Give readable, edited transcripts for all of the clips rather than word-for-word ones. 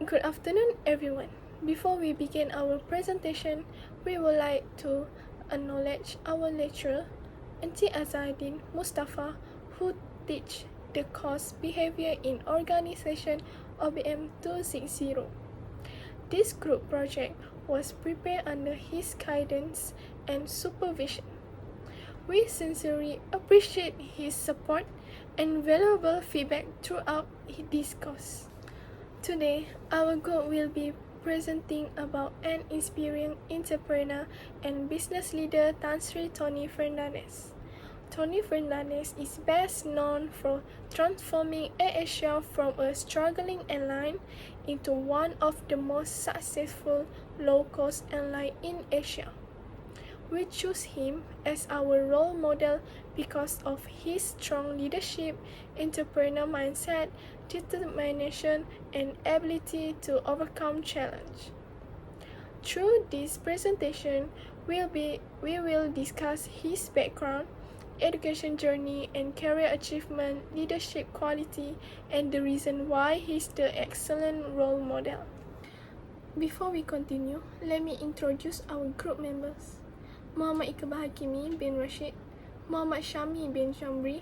Good afternoon, everyone. Before we begin our presentation, we would like to acknowledge our lecturer, Auntie Azadin Mustafa, who teach the course Behavior in Organization OBM260. This group project was prepared under his guidance and supervision. We sincerely appreciate his support and valuable feedback throughout this course. Today, our group will be presenting about an inspiring entrepreneur and business leader Tan Sri Tony Fernandes. Tony Fernandes is best known for transforming AirAsia from a struggling airline into one of the most successful low-cost airlines in Asia. We choose him as our role model because of his strong leadership, entrepreneurial mindset, determination, and ability to overcome challenge. Through this presentation, we will discuss his background, education journey, and career achievement, leadership quality, and the reason why he's the excellent role model. Before we continue, let me introduce our group members. Muhammad Iqbal Hakimi bin Rashid, Muhammad Syami bin Syamri,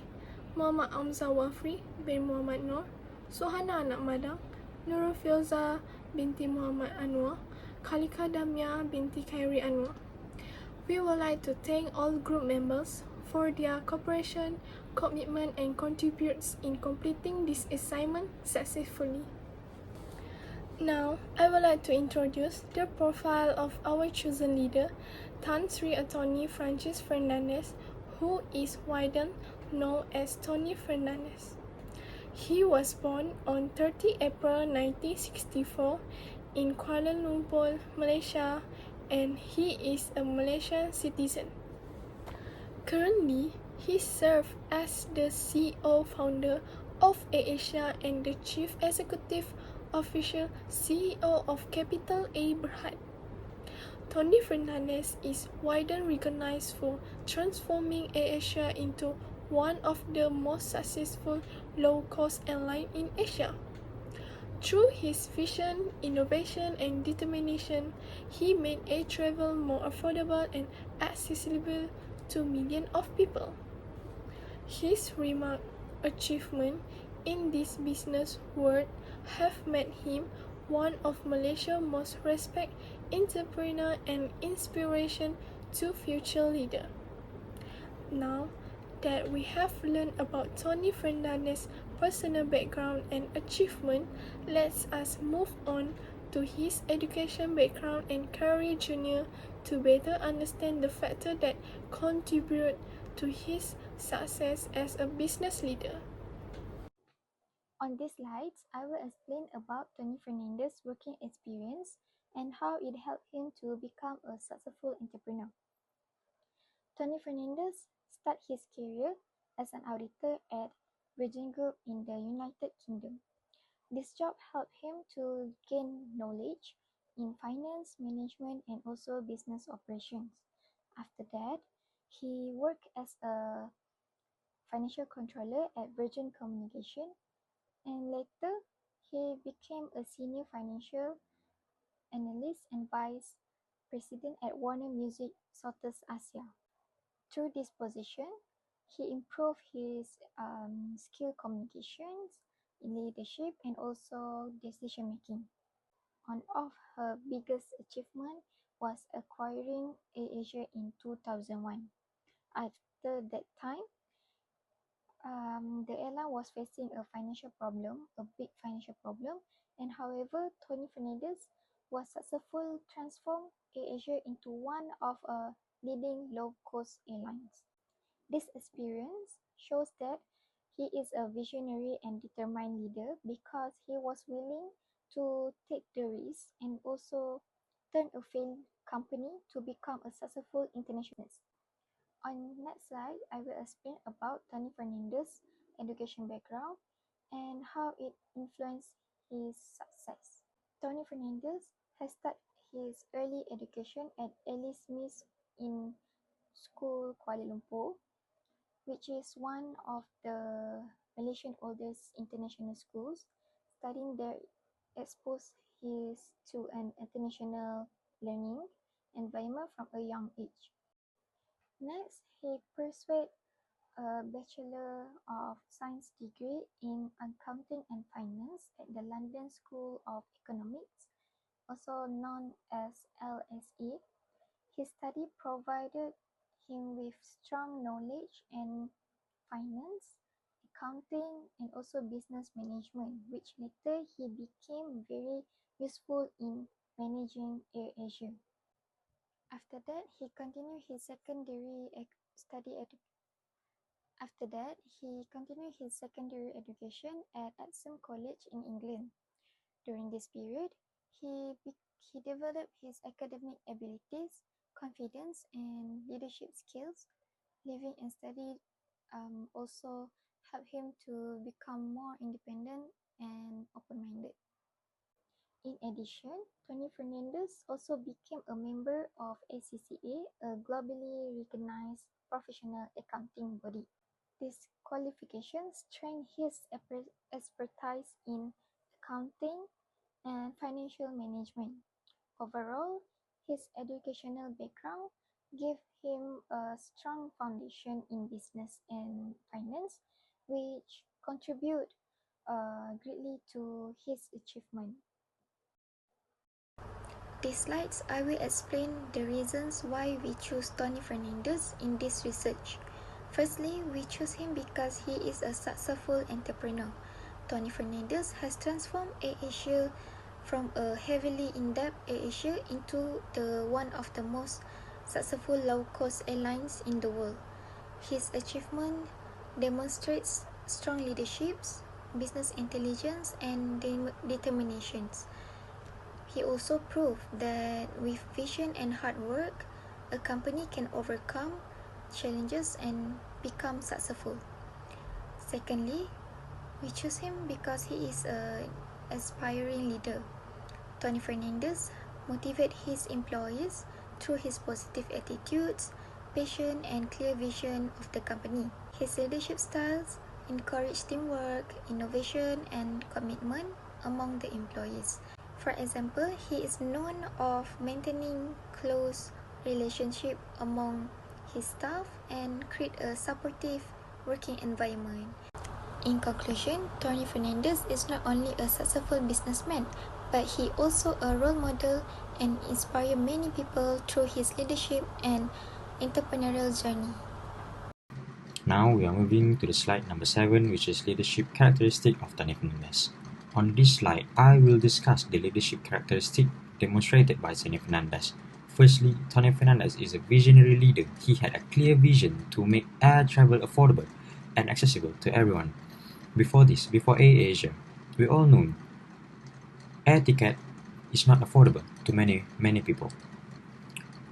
Muhammad Amza Wafri bin Muhammad Noor, Suhana Anak Madang, Nurul Filza binti Muhammad Anwar, Khalika Damia binti Khairi Anwar. We would like to thank all group members for their cooperation, commitment, and contributes in completing this assignment successfully. Now, I would like to introduce the profile of our chosen leader, Tan Sri Attorney Francis Fernandes, who is widely known as Tony Fernandes. He was born on 30 April 1964 in Kuala Lumpur, Malaysia, and he is a Malaysian citizen. Currently, he serves as the CEO founder of AirAsia and the Chief Executive Official CEO of Capital A Berhad. Tony Fernandes is widely recognized for transforming AirAsia into one of the most successful low-cost airlines in Asia. Through his vision, innovation, and determination, he made air travel more affordable and accessible to millions of people. His remarkable achievements in this business world have made him one of Malaysia's most respected entrepreneurs and inspiration to future leaders. Now that we have learned about Tony Fernandes' personal background and achievement, let us move on to his education background and career journey to better understand the factors that contribute to his success as a business leader. On these slides, I will explain about Tony Fernandes' working experience and how it helped him to become a successful entrepreneur. Tony Fernandes started his career as an auditor at Virgin Group in the United Kingdom. This job helped him to gain knowledge in finance, management, and also business operations. After that, he worked as a financial controller at Virgin Communication, and later he became a senior financial analyst and vice president at Warner Music Southeast Asia. Through this position, he improved his skill communications, leadership, and also decision making. One of her biggest achievements was acquiring AirAsia in 2001. After that time, the airline was facing a financial problem, a big financial problem, and however, Tony Fernandes was successful transform AirAsia into one of a leading low-cost airlines. This experience shows that he is a visionary and determined leader because he was willing to take the risk and also turn a failed company to become a successful international. On next slide, I will explain about Tony Fernandes' education background and how it influenced his success. Tony Fernandes has started his early education at Alice Smith in School Kuala Lumpur, which is one of the Malaysian oldest international schools. Studying there exposed to an international learning environment from a young age. Next, he pursued a Bachelor of Science degree in Accounting and Finance at the London School of Economics, also known as LSE. His study provided him with strong knowledge in finance, accounting, and also business management, which later he became very useful in managing AirAsia. After that, he continued his secondary education at Epsom College in England. During this period, he developed his academic abilities, confidence, and leadership skills. Living and study also helped him to become more independent and open-minded. In addition, Tony Fernandes also became a member of ACCA, a globally recognized professional accounting body. This qualification strengthened his expertise in accounting and financial management. Overall, his educational background gave him a strong foundation in business and finance, which contribute greatly to his achievement. These slides, I will explain the reasons why we choose Tony Fernandes in this research. Firstly, we choose him because he is a successful entrepreneur. Tony Fernandes has transformed AirAsia from a heavily in-debt AirAsia into one of the most successful low-cost airlines in the world. His achievement demonstrates strong leadership, business intelligence, and determination. He also proved that with vision and hard work, a company can overcome challenges and become successful. Secondly, we choose him because he is an aspiring leader. Tony Fernandes motivates his employees through his positive attitudes, passion, and clear vision of the company. His leadership styles encourage teamwork, innovation, and commitment among the employees. For example, he is known of maintaining close relationship among his staff and create a supportive working environment. In conclusion, Tony Fernandes is not only a successful businessman, but he also a role model and inspires many people through his leadership and entrepreneurial journey. Now we are moving to the slide number 7, which is leadership characteristic of Tony Fernandes. On this slide, I will discuss the leadership characteristic demonstrated by Tony Fernandes. Firstly, Tony Fernandes is a visionary leader. He had a clear vision to make air travel affordable and accessible to everyone. Before AirAsia, we all know air ticket is not affordable to many people.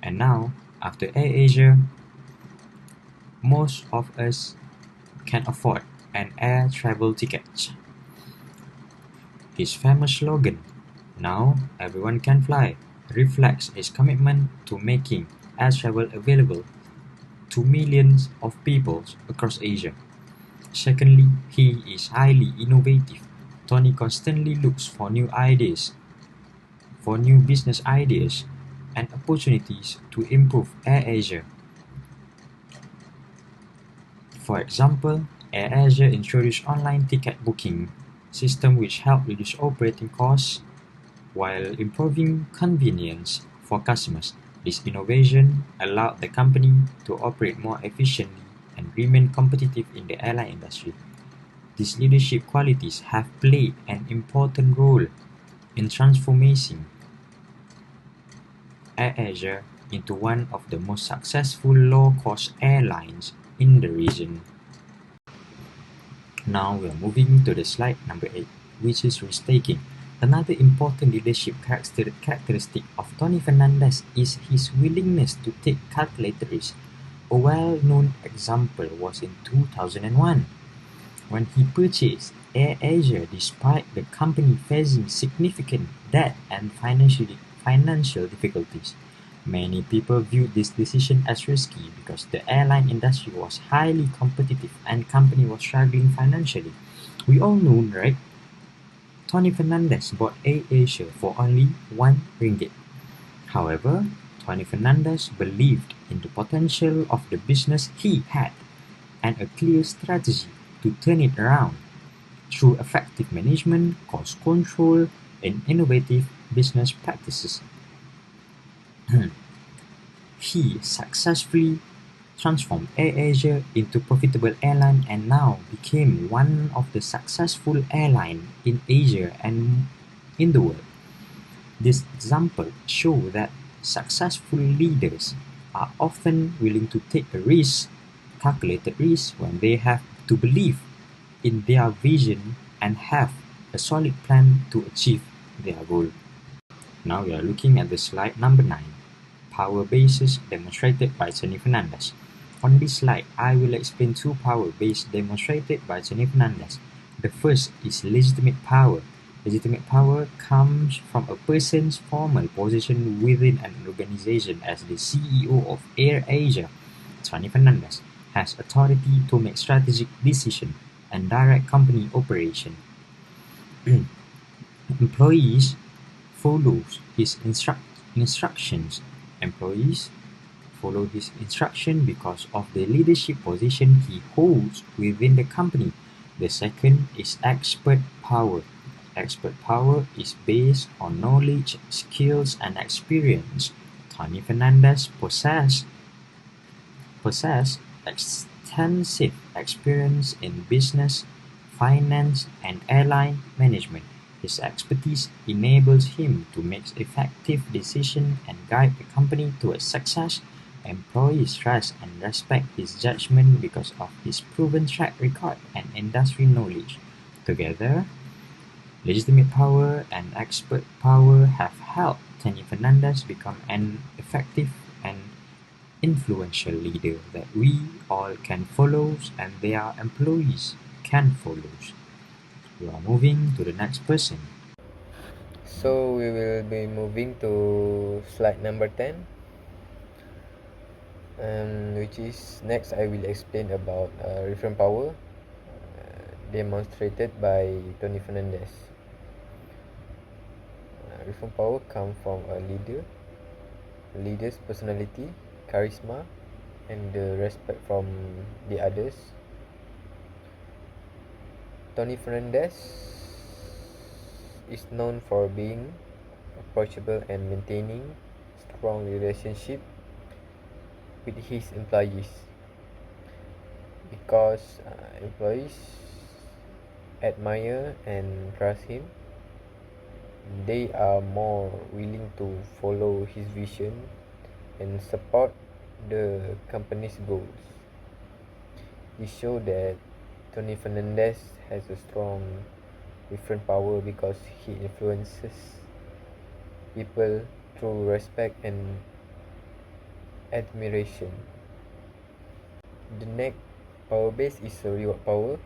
And now, after AirAsia, most of us can afford an air travel ticket. His famous slogan, "Now everyone can fly," reflects his commitment to making air travel available to millions of people across Asia. Secondly, he is highly innovative. Tony constantly looks for new business ideas, and opportunities to improve AirAsia. For example, AirAsia introduced online ticket booking system which helped reduce operating costs while improving convenience for customers. This innovation allowed the company to operate more efficiently and remain competitive in the airline industry. These leadership qualities have played an important role in transforming AirAsia into one of the most successful low-cost airlines in the region. Now we are moving to the slide number 8, which is risk-taking. Another important leadership characteristic of Tony Fernandes is his willingness to take calculated risks. A well-known example was in 2001, when he purchased AirAsia despite the company facing significant debt and financial difficulties. Many people viewed this decision as risky because the airline industry was highly competitive and company was struggling financially. We all know, right? Tony Fernandes bought AirAsia for only RM1. However, Tony Fernandes believed in the potential of the business he had and a clear strategy to turn it around through effective management, cost control, and innovative business practices. He successfully transformed AirAsia into profitable airline and now became one of the successful airline in Asia and in the world. This example shows that successful leaders are often willing to take a risk, calculated risk, when they have to believe in their vision and have a solid plan to achieve their goal. Now we are looking at the slide number 9, power bases demonstrated by Tony Fernandes. On this slide, I will explain two power bases demonstrated by Tony Fernandes. The first is legitimate power. Legitimate power comes from a person's formal position within an organization. As the CEO of AirAsia, Tony Fernandes has authority to make strategic decisions and direct company operation. Employees follow his instructions. Employees follow his instruction because of the leadership position he holds within the company. The second is expert power. Expert power is based on knowledge, skills, and experience. Tony Fernandes possess extensive experience in business, finance, and airline management. His expertise enables him to make effective decisions and guide the company towards success. Employees trust and respect his judgment because of his proven track record and industry knowledge. Together, legitimate power and expert power have helped Tony Fernandes become an effective and influential leader that we all can follow and their employees can follow. We are moving to the next person. So we will be moving to slide number 10, which is next I will explain about reference power demonstrated by Tony Fernandes. Reference power comes from a leader's personality, charisma, and the respect from the others. Tony Fernandes is known for being approachable and maintaining strong relationship with his employees because employees admire and trust him. They are more willing to follow his vision and support the company's goals. It shows that Tony Fernandes has a strong reference power because he influences people through respect and admiration. The next power base is a reward power.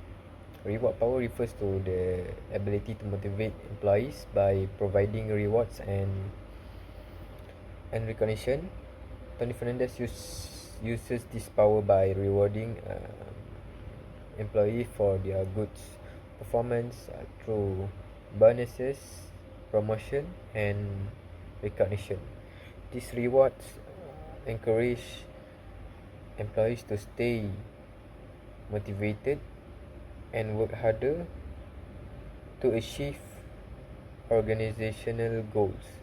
Reward power refers to the ability to motivate employees by providing rewards and recognition. Tony Fernandes uses this power by rewarding employees for their good performance through bonuses, promotion, and recognition. These rewards encourage employees to stay motivated and work harder to achieve organizational goals.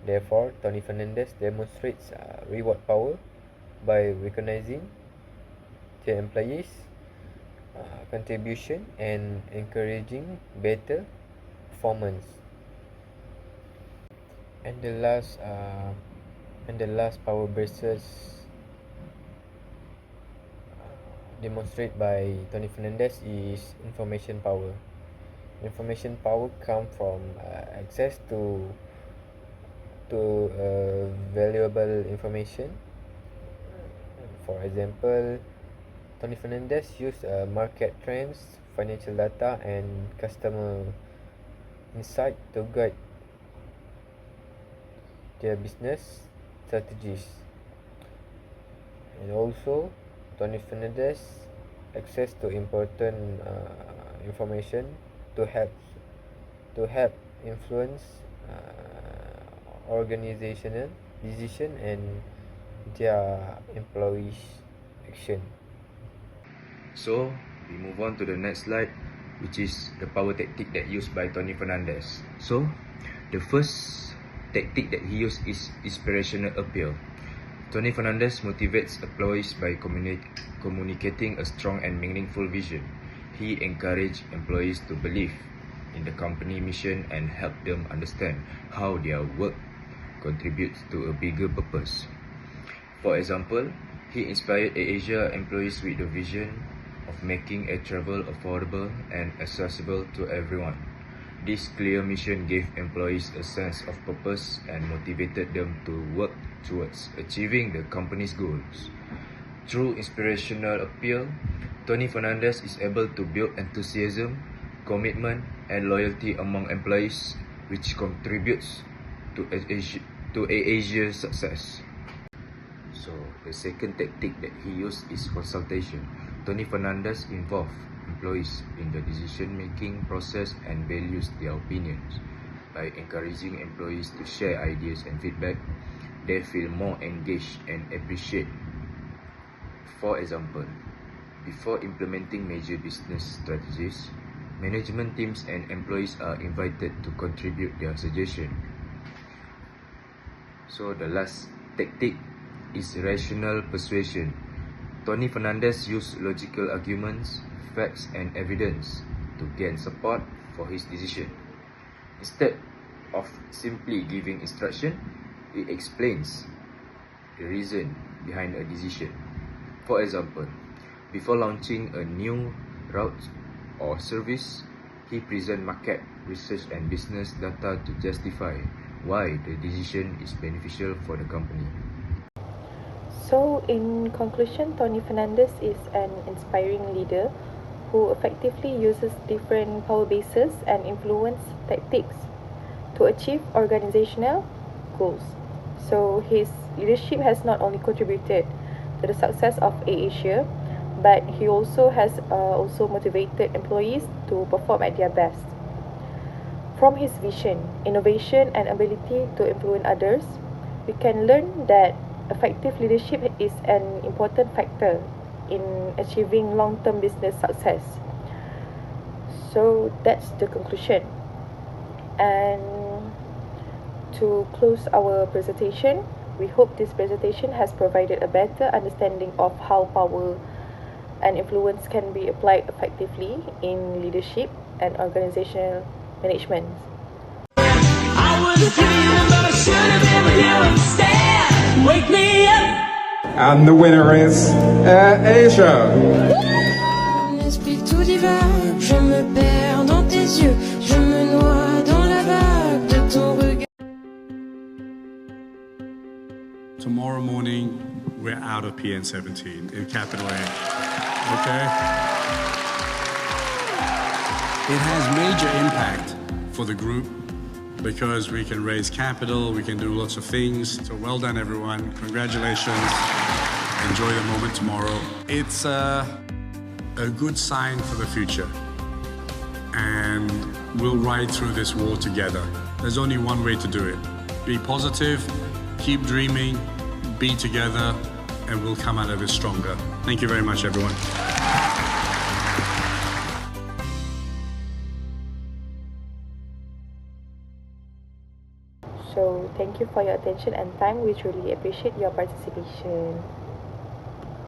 Therefore, Tony Fernandes demonstrates reward power by recognizing the employees' contribution and encouraging better performance. And the last power bases demonstrated by Tony Fernandes is information power. Information power comes from access to valuable information. For example, Tony Fernandes used market trends, financial data, and customer insight to guide their business strategies. And also, Tony Fernandes access to important information to help to help influence organizational decision and their employees' action. So we move on to the next slide, which is the power tactic that used by Tony Fernandes. So the first tactic that he used is inspirational appeal. Tony Fernandes motivates employees by communicating a strong and meaningful vision. He encourages employees to believe in the company mission and help them understand how their work contributes to a bigger purpose. For example, he inspired AirAsia employees with the vision of making air travel affordable and accessible to everyone. This clear mission gave employees a sense of purpose and motivated them to work towards achieving the company's goals. Through inspirational appeal, Tony Fernandes is able to build enthusiasm, commitment, and loyalty among employees, which contributes to AirAsia's success. So the second tactic that he used is consultation. Tony Fernandes involved employees in the decision-making process and values their opinions. By encouraging employees to share ideas and feedback, they feel more engaged and appreciate. For example, before implementing major business strategies, management teams and employees are invited to contribute their suggestions. So the last tactic is rational persuasion. Tony Fernandes used logical arguments, facts, and evidence to gain support for his decision. Instead of simply giving instruction, he explains the reason behind a decision. For example, before launching a new route or service, he presents market research and business data to justify why the decision is beneficial for the company. So, in conclusion, Tony Fernandes is an inspiring leader who effectively uses different power bases and influence tactics to achieve organizational goals. So, his leadership has not only contributed to the success of AirAsia, but he also has also motivated employees to perform at their best. From his vision, innovation, and ability to influence others, we can learn that effective leadership is an important factor in achieving long-term business success. So that's the conclusion. And to close our presentation, we hope this presentation has provided a better understanding of how power and influence can be applied effectively in leadership and organizational management. I was dreaming, but I should have been with you instead. Wake me up. And the winner is Asia. Esprit tout divin, je me perds dans tes yeux, je me noie dans la vague de ton regard. Tomorrow morning, we're out of PN17 in capital A. Okay? It has major impact for the group because we can raise capital, we can do lots of things. So well done, everyone. Congratulations. Enjoy the moment tomorrow. It's a good sign for the future. And we'll ride through this war together. There's only one way to do it. Be positive, keep dreaming, be together, and we'll come out of it stronger. Thank you very much, everyone. So thank you for your attention and time. We truly appreciate your participation.